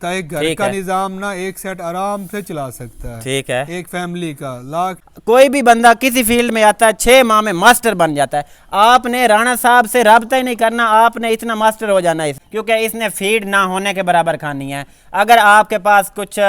सकता है। एक घर का निजाम ना एक सेट आराम से चला सकता है। ठीक है, एक फैमिली का लाख। कोई भी बंदा किसी फील्ड में आता है 6 माह में मास्टर बन जाता है। आपने राणा साहब से रब्ता ही नहीं करना, आपने इतना मास्टर हो जाना है, क्योंकि इसने फीड ना होने के बराबर खानी है। अगर आपके पास कुछ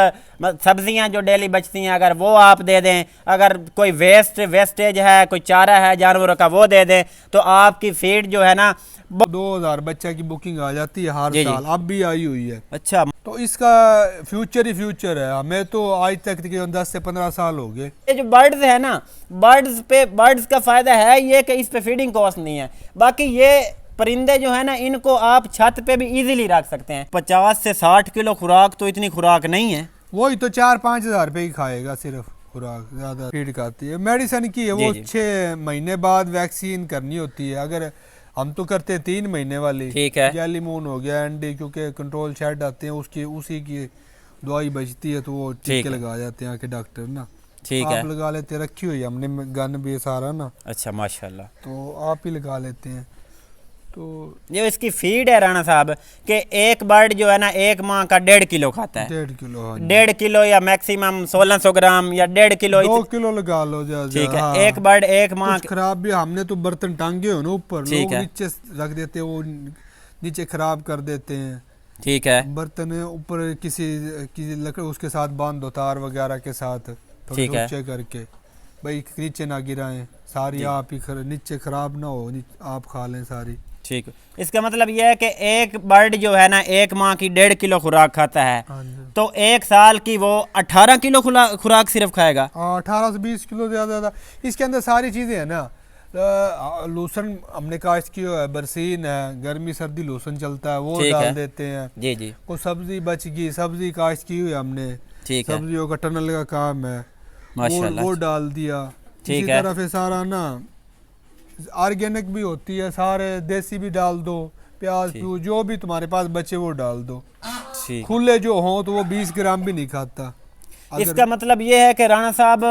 सब्जियां जो डेली बचती हैं अगर वो आप दे दें, अगर कोई वेस्टेज है, कोई चारा है जानवरों का वो दे दें, तो आपकी फीड जो है ना 2000 बच्चे की बुकिंग आ जाती है हर साल, अब भी आई हुई है। अच्छा, तो इसका फ्यूचर ही फ्यूचर है। हमें तो आज तक 10 से 15 साल हो गए। ये जो बर्ड्स है ना, बर्ड्स का फायदा है ये कि इस पे फीडिंग कॉस्ट नहीं है। बाकी ये परिंदे जो है ना, इनको आप छत पे भी इजीली रख सकते हैं। 50 से 60 किलो खुराक तो इतनी खुराक नहीं है। वही तो 4-5 हज़ार रुपये की खाएगा सिर्फ खुराक, ज्यादा फीड खाती है। मेडिसिन की है वो 6 महीने बाद वैक्सीन करनी होती है। अगर हम तो करते हैं 3 महीने वाली। ठीक है, जेलीमून हो गया, एंडी, क्योंकि कंट्रोल शेड आते हैं उसकी उसी की दवाई बचती है तो वो टीके लगा जाते हैं आके डॉक्टर ना। ठीक आप है, लगा लेते, रखी हुई है हमने गन भी सारा ना। अच्छा माशाल्लाह, तो आप ही लगा लेते हैं। तो ये इसकी फीड है राणा साहब कि एक बर्ड जो है ना एक माह का 1.5 किलो खाता है। 1.5 किलो, 1.5 किलो या मैक्सिमम 1600 ग्राम या 1.5 किलो, 2 किलो लगा लो। ठीक है, एक बर्ड एक माह। खराब भी हमने तो बर्तन टांगे हो ना ऊपर, लोग नीचे रख देते हैं, वो नीचे खराब कर देते हैं। ठीक है, बर्तन ऊपर किसी लकड़ी उसके साथ बांध दो, तार वगैरह के साथ, थोड़े ऊंचे करके, भाई नीचे ना गिराएं सारी। आप ही नीचे खराब ना हो, आप खा लें सारी। ठीक, इसका मतलब यह है कि एक बर्ड जो है ना एक माह की 1.5 किलो खुराक खाता है, तो एक साल की वो 18 किलो खुराक सिर्फ खाएगा। 18 से 20 किलो ज्यादा। इसके अंदर सारी चीजें है ना। लोशन हमने काश्त की है, बरसीन है, गर्मी सर्दी लोशन चलता है वो डाल देते हैं। जी जी, कोई सब्जी बच गई, सब्जी काश्त की हुई हमने, ठीक है, सब्जियों का टनल का काम है, माशाल्लाह, वो डाल दिया। इसी तरह से सारा ना ऑर्गेनिक भी होती है, सारे देसी भी डाल दो, प्याज प्यूज जो भी तुम्हारे पास बचे वो डाल दो। खुले जो हो तो वो 20 ग्राम भी नहीं खाता। इसका मतलब ये है कि राणा साहब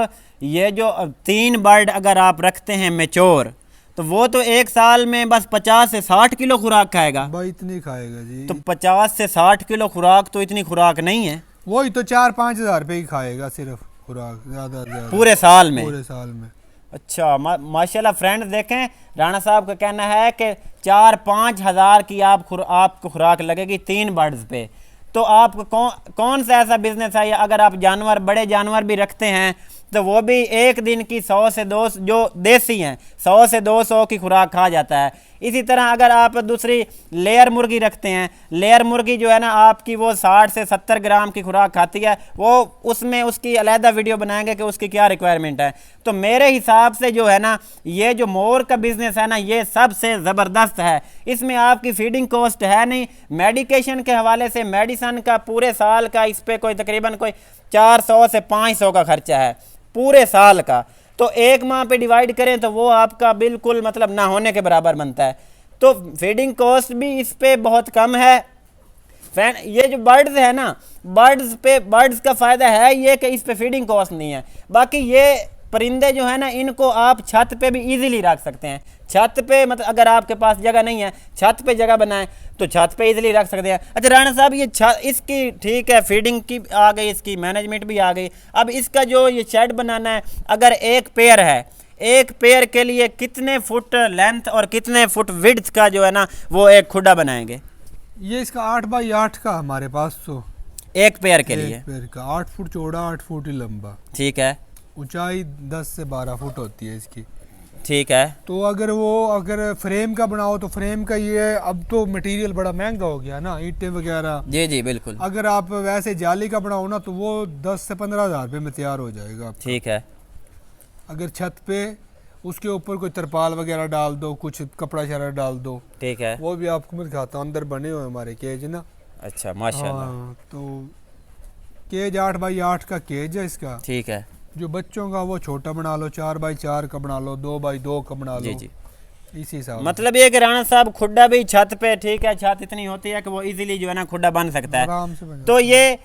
ये जो 3 बर्ड अगर आप रखते हैं मैच्योर, तो वो तो एक साल में बस 50 से 60 किलो खुराक खाएगा। भाई इतनी खाएगा जी। तो 50 से 60 किलो खुराक तो इतनी खुराक नहीं है। वही तो 4-5 हज़ार रुपये की खाएगा सिर्फ खुराक, ज्यादा पूरे साल में। पूरे साल में। अच्छा, माशाल्लाह फ्रेंड्स, देखें राणा साहब का कहना है कि 4-5 हज़ार की आपको खुराक लगेगी 3 बर्ड्स पे। तो आपको कौन सा ऐसा बिजनेस है, या अगर आप बड़े जानवर भी रखते हैं तो वो भी एक दिन की 100 से 200 जो देसी हैं 100 से 200 की खुराक खा जाता है। इसी तरह अगर आप दूसरी लेयर मुर्गी रखते हैं, लेयर मुर्गी जो है ना आपकी वो 60 से 70 ग्राम की खुराक खाती है। वो उसमें उसकी अलहदा वीडियो बनाएंगे कि उसकी क्या रिक्वायरमेंट है। तो मेरे हिसाब से जो है ना ये जो मोर का बिज़नेस है ना ये सबसे ज़बरदस्त है। इसमें आपकी फीडिंग कॉस्ट है नहीं, मेडिकेशन के हवाले से मेडिसन का पूरे साल का इस पर कोई तकरीबन कोई 400 से 500 का खर्चा है पूरे साल का। तो एक माह पे डिवाइड करें तो वो आपका बिल्कुल मतलब ना होने के बराबर बनता है। तो फीडिंग कॉस्ट भी इस पे बहुत कम है। ये जो बर्ड्स है ना, बर्ड्स का फ़ायदा है ये कि इस पे फीडिंग कॉस्ट नहीं है। बाकी ये परिंदे जो है ना इनको आप छत पे भी इजीली रख सकते हैं। छत पे मतलब अगर आपके पास जगह नहीं है, छत पे जगह बनाएं तो छत पे इजीली रख सकते हैं। अच्छा राणा साहब, ये इसकी ठीक है फीडिंग की आ गई, इसकी मैनेजमेंट भी आ गई। अब इसका जो ये शेड बनाना है, अगर एक पेयर है, एक पेयर के लिए कितने फुट लेंथ और कितने फुट विड्थ का जो है ना वो एक खुड्डा बनाएंगे? ये इसका 8 बाई 8 का हमारे पास तो एक पेयर के लिए। एक पेयर का 8 फुट चौड़ा, 8 फुट ही लंबा। ठीक है, ऊंचाई 10 से 12 फुट होती है इसकी। ठीक है, तो अगर फ्रेम का बनाओ तो फ्रेम का ये अब तो मटेरियल बड़ा महंगा हो गया ना, ईंटें वगैरह। जी जी बिल्कुल। अगर आप वैसे जाली का बनाओ ना तो वो 10 से 15 हज़ार रुपये में तैयार हो जाएगा। ठीक है, अगर छत पे उसके ऊपर कोई तरपाल वगैरह डाल दो, कुछ कपड़ा शरा डाल दो। ठीक है, वो भी आपको मैं दिखाता हूँ, अंदर बने हुए हमारे केज ना। अच्छा माशाल्लाह। तो केज 8 बाई 8 का केज है इसका। ठीक है, जो बच्चों का वो छोटा बना लो, 4 बाई 4 का बना लो, 2 बाई 2 का बना लो। जी जी, इसी हिसाब। मतलब ये कि राणा साहब खुड्डा भी छत पे, ठीक है, छत इतनी होती है कि वो इजीली जो है ना खुड्डा बन सकता है। आराम से बन। तो ये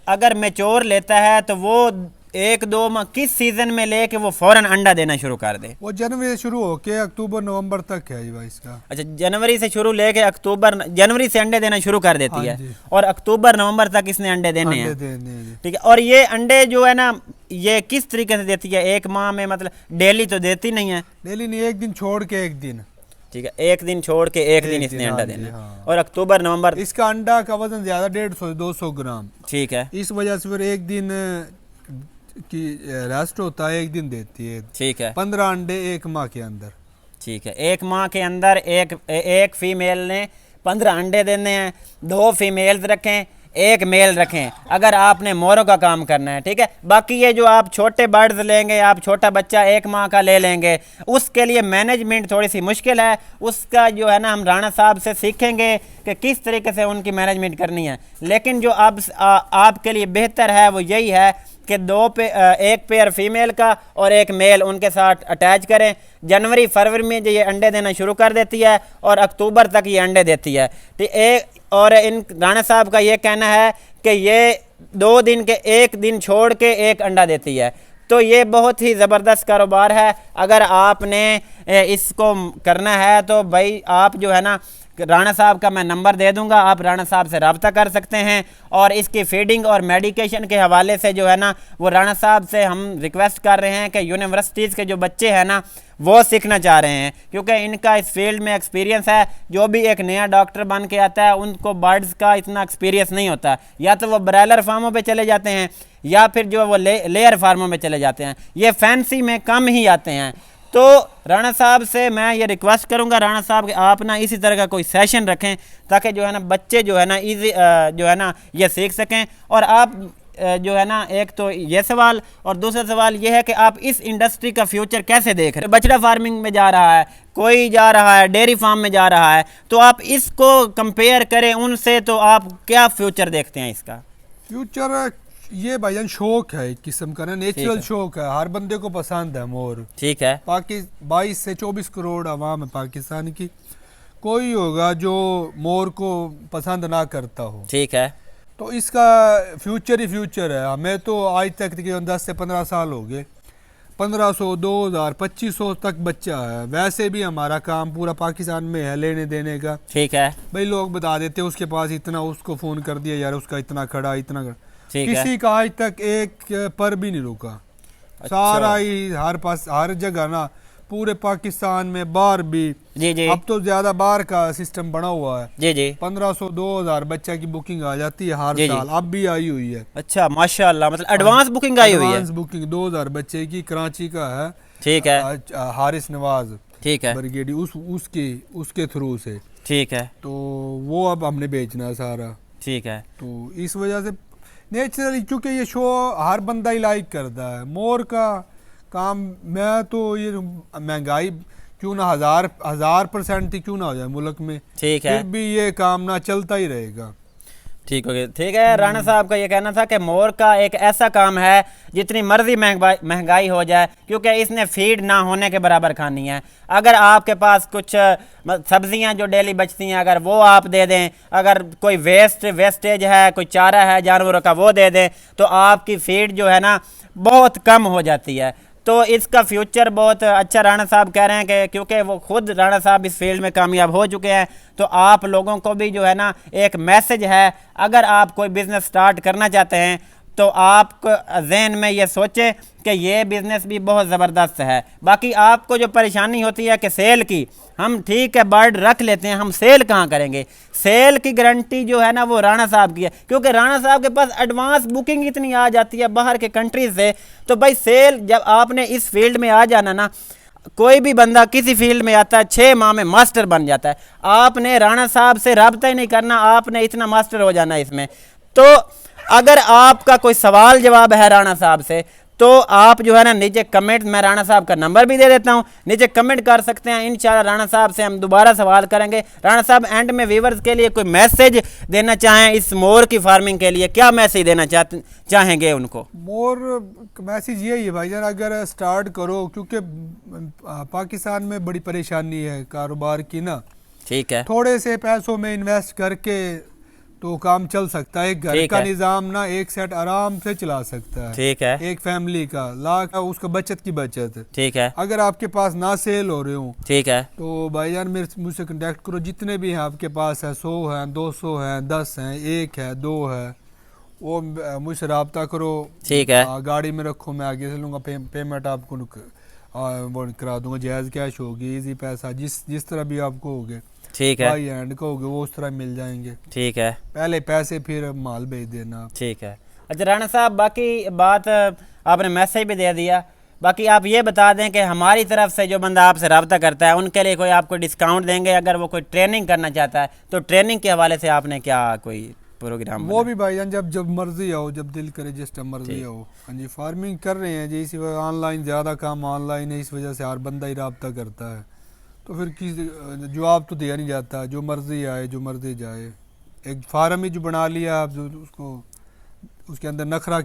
अगर मैच्योर लेता है तो वो एक दो माह किस सीजन में लेके वो फौरन अंडा देना शुरू कर दे? वो जनवरी से शुरू होके अक्टूबर नवंबर तक है ये भाई इसका। अच्छा, जनवरी से शुरू लेके अक्टूबर, जनवरी से अंडे देना शुरू कर देती है जी। और अक्टूबर नवंबर तक इसने अंडे देने हैं। जी। ठीक है, और ये अंडे जो है ना, ये किस तरीके से देती है एक माह में? मतलब डेली तो देती नहीं है। डेली नहीं, एक दिन छोड़ के एक दिन। ठीक है, एक दिन छोड़ के एक दिन इसने अंडा देना है। हाँ। और अक्टूबर नवंबर इसका अंडा का वजन ज्यादा 150-200 ग्राम। ठीक है, इस वजह से फिर एक दिन की रेस्ट होता है, एक दिन देती है। ठीक है, 15 अंडे एक माह के अंदर। ठीक है, एक माह के अंदर एक फीमेल ने 15 अंडे देने हैं। 2 फीमेल्स रखें, एक मेल रखें, अगर आपने मोरों का काम करना है। ठीक है, बाकी ये जो आप छोटे बर्ड्स लेंगे, आप छोटा बच्चा 1 माह का ले लेंगे, उसके लिए मैनेजमेंट थोड़ी सी मुश्किल है। उसका जो है ना, हम राणा साहब से सीखेंगे कि किस तरीके से उनकी मैनेजमेंट करनी है। लेकिन जो अब आपके लिए बेहतर है वो यही है कि एक पेयर फीमेल का और एक मेल उनके साथ अटैच करें। जनवरी फरवरी में जो ये अंडे देना शुरू कर देती है और अक्टूबर तक ये अंडे देती है। ठीक, और इन राणा साहब का ये कहना है कि ये 2 दिन के एक दिन छोड़ के एक अंडा देती है। तो ये बहुत ही ज़बरदस्त कारोबार है। अगर आपने इसको करना है तो भाई आप जो है ना, राणा साहब का मैं नंबर दे दूंगा, आप राणा साहब से रब्ता कर सकते हैं। और इसकी फीडिंग और मेडिकेशन के हवाले से जो है ना, वो राणा साहब से हम रिक्वेस्ट कर रहे हैं कि यूनिवर्सिटीज़ के जो बच्चे हैं ना, वो सीखना चाह रहे हैं, क्योंकि इनका इस फील्ड में एक्सपीरियंस है। जो भी एक नया डॉक्टर बन के आता है, उनको बर्ड्स का इतना एक्सपीरियंस नहीं होता। या तो वो ब्रायलर फार्मों पे चले जाते हैं या फिर जो वो लेयर फार्मों में चले जाते हैं। ये फैंसी में कम ही आते हैं। तो राणा साहब से मैं ये रिक्वेस्ट करूंगा, राणा साहब, आप ना इसी तरह का कोई सेशन रखें ताकि जो है ना बच्चे जो है ना इजी जो है ना ये सीख सकें। और आप जो है ना, एक तो ये सवाल, और दूसरा सवाल ये है कि आप इस इंडस्ट्री का फ्यूचर कैसे देख रहे हैं? बछड़ा फार्मिंग में जा रहा है, कोई जा रहा है डेयरी फार्म में जा रहा है, तो आप इसको कंपेयर करें उनसे, तो आप क्या फ्यूचर देखते हैं इसका? फ्यूचर ये भाईजान शौक है एक किस्म का ना, नेचुरल शौक है, हर बंदे को पसंद है मोर। ठीक है, 22 से 24 करोड़ आवाम है पाकिस्तान की, कोई होगा जो मोर को पसंद ना करता हो। ठीक है, तो इसका फ्यूचर ही फ्यूचर है। हमें तो आज तक तकरीबन 10 से 15 साल हो गए, 1500, 2000, 2500 तक बच्चा है। वैसे भी हमारा काम पूरा पाकिस्तान में है लेने देने का। ठीक है भाई, लोग बता देते उसके पास इतना, उसको फ़ोन कर दिया यार उसका इतना खड़ा, इतना खड़ा। किसी का आज तक एक पर भी नहीं रुका। अच्छा। सारा ही हर जगह ना, पूरे पाकिस्तान में, बाहर भी। जी। अब तो ज्यादा बाहर का सिस्टम बना हुआ है। जी। 1500, 2000 बच्चा की बुकिंग आ जाती है हर साल, अब भी आई हुई है। अच्छा, माशाल्लाह, मतलब एडवांस बुकिंग आई हुई है। एडवांस बुकिंग 2000 बच्चे की कराची का है। ठीक है, हारिस नवाज, ठीक है, ब्रिगेडी उसके थ्रू से। ठीक है, तो वो अब हमने बेचना है सारा। ठीक है, तो इस वजह से नेचुरली, क्योंकि ये शो हर बंदा ही लाइक करता है मोर का काम। मैं तो ये महंगाई क्यों ना 1000% ही क्यों ना हो जाए मुल्क में, ठीक है, फिर भी ये काम ना चलता ही रहेगा। ठीक हो गया। ठीक है, राणा साहब का ये कहना था कि मोर का एक ऐसा काम है जितनी मर्जी महंगाई हो जाए, क्योंकि इसने फीड ना होने के बराबर खानी है। अगर आपके पास कुछ सब्जियां जो डेली बचती हैं, अगर वो आप दे दें, अगर कोई वेस्टेज है, कोई चारा है जानवरों का, वो दे दें, तो आपकी फीड जो है ना बहुत कम हो जाती है। तो इसका फ्यूचर बहुत अच्छा राणा साहब कह रहे हैं कि क्योंकि वो खुद राणा साहब इस फील्ड में कामयाब हो चुके हैं। तो आप लोगों को भी जो है ना एक मैसेज है, अगर आप कोई बिज़नेस स्टार्ट करना चाहते हैं तो आप जहन में ये सोचें कि ये बिज़नेस भी बहुत ज़बरदस्त है। बाकी आपको जो परेशानी होती है कि सेल की, हम ठीक है बर्ड रख लेते हैं, हम सेल कहाँ करेंगे? सेल की गारंटी जो है ना वो राणा साहब की है, क्योंकि राणा साहब के पास एडवांस बुकिंग इतनी आ जाती है बाहर के कंट्रीज से। तो भाई सेल, जब आपने इस फील्ड में आ जाना ना, कोई भी बंदा किसी फील्ड में आता है 6 माह में मास्टर बन जाता है। आपने राणा साहब से रब्ता ही नहीं करना, आपने इतना मास्टर हो जाना इसमें। तो अगर आपका कोई सवाल जवाब है राणा साहब से, तो आप जो है ना नीचे कमेंट, मैं राणा साहब का नंबर भी दे देता हूं, नीचे कमेंट कर सकते हैं। इंशाल्लाह राणा साहब से हम दोबारा सवाल करेंगे। राणा साहब, एंड में व्यूअर्स के लिए कोई मैसेज देना चाहें इस मोर की फार्मिंग के लिए, क्या मैसेज देना चाहेंगे उनको? मोर मैसेज यही है भाईजान, अगर स्टार्ट करो, क्योंकि पाकिस्तान में बड़ी परेशानी है कारोबार की ना। ठीक है, थोड़े से पैसों में इन्वेस्ट करके तो काम चल सकता है। एक घर ठीक का है। निज़ाम ना एक सेट आराम से चला सकता है। ठीक है। एक फैमिली का लाख उसका बचत की बचत। ठीक है। अगर आपके पास ना सेल हो रहे हो ठीक है। तो भाईजान मुझसे कांटेक्ट करो, जितने भी हैं आपके पास है, 100 हैं, 200 हैं, 10 हैं, 1 है, 2 है, वो मुझसे रब्ता करो। ठीक है। गाड़ी में रखो, मैं आगे से लूँगा। पेमेंट आपको वो करा दूंगा, जायज़ कैश होगी, इजी पैसा, जिस तरह भी आपको होगे, ठीक है। बाई हैंड कहोगे वो उस तरह मिल जाएंगे। ठीक है। पहले पैसे फिर माल भेज देना आप। ठीक है। अच्छा राणा साहब, बाकी बात आपने मैसेज भी दे दिया, बाकी आप ये बता दें कि हमारी तरफ से जो बंदा आपसे रब्ता करता है उनके लिए कोई आपको डिस्काउंट देंगे अगर वो कोई ट्रेनिंग करना चाहता है, तो ट्रेनिंग के हवाले से आपने क्या कोई प्रोग्राम? वो भी भाईजान जब मर्जी आओ, जब दिल करे जिस टाइम मर्जी आओ। हाँ जी, फार्मिंग कर रहे हैं जी, इसी वजह ऑनलाइन ज़्यादा काम ऑनलाइन है, इस वजह से हर बंदा ही रब्ता करता है, तो फिर किस जवाब तो दिया नहीं जाता। जो मर्जी आए, जो मर्जी जाए। एक फार्म ही जो बना लिया आप, जो उसको उसके अंदर नखरा